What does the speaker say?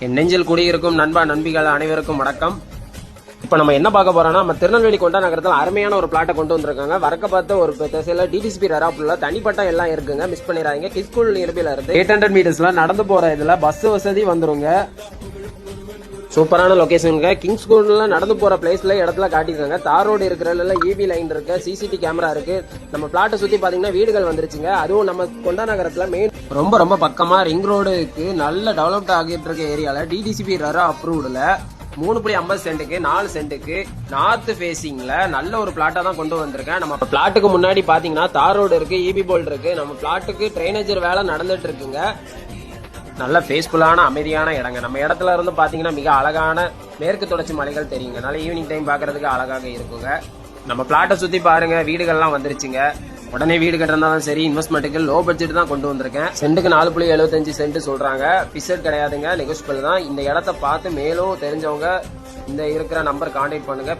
என் நெஞ்சில் குடியிருக்கும் நண்பா நண்பிகள் அனைவருக்கும் வணக்கம். இப்ப நம்ம என்ன பார்க்க போறோம்னா, நம்ம திருநெல்வேலி கொண்டா நகரத்தில் அருமையான ஒரு பிளாட்டை கொண்டு வந்திருக்காங்க. வரக்க பார்த்து ஒரு திசையில டிடிசிபி ரெராப்ல தனிப்பட்ட எல்லாம் இருக்குங்க, மிஸ் பண்ணிடாதீங்க. கிஸ் ஸ்கூல் நியர்பைல இருந்து 800 மீட்டர்ஸ்ல நடந்து போற இதுல பஸ் வசதி வந்துருங்க. சூப்பரான லொகேஷனுங்க. கிங்ஸ் ஸ்கூல்ல நடந்து போற பிளேஸ்ல இடத்துல காட்டிருக்காங்க. தார் ரோடு இருக்கிற இபி லைன் இருக்கு, சிசிடி கேமரா இருக்கு. நம்ம பிளாட்டை சுத்தி பாத்தீங்கன்னா வீடுகள் வந்துருச்சுங்க. அதுவும் நம்ம கொண்டா நகரத்துல மெயின் ரொம்ப பக்கமா ரிங் ரோடுக்கு நல்ல டெவலப்ட் ஆகிட்டு இருக்க ஏரியால டிடிசிபி ரெரா அப்ரூவ்டுல 3.50 சென்ட்டுக்கு 4 சென்ட்டுக்கு நார்த் ஃபேசிங்ல நல்ல ஒரு பிளாட்டா தான் கொண்டு வந்திருக்கேன். நம்ம பிளாட்டுக்கு முன்னாடி பாத்தீங்கன்னா தார் ரோடு இருக்கு, இபி போல்ட் இருக்கு. நம்ம பிளாட்டுக்கு ட்ரைனேஜர் வேலை நடந்துட்டு இருக்குங்க. நல்ல ஃபேஸ்ஃபுல்லான அமைதியான இடங்க. நம்ம இடத்துல இருந்து பாத்தீங்கன்னா மிக அழகான மேற்கு தொடர்ச்சி மலைகள் தெரியுங்க. அதனால ஈவினிங் டைம் பாக்குறதுக்கு அழகாக இருக்குங்க. நம்ம பிளாட்டை சுத்தி பாருங்க, வீடுகள்லாம் வந்துருச்சுங்க. உடனே வீடு கட்டுறதாலும் சரி, இன்வெஸ்ட்மெண்ட்டுக்கு லோ பட்ஜெட் தான் கொண்டு வந்திருக்கேன். சென்ட்டுக்கு 4.75 சென்ட் சொல்றாங்க. பிக்ஸட் கிடையாதுங்க, நெகோஷியபிள் தான். இந்த இடத்த பார்த்து மேலும் தெரிஞ்சவங்க இந்த இருக்கிற நம்பர் கான்டாக்ட் பண்ணுங்க.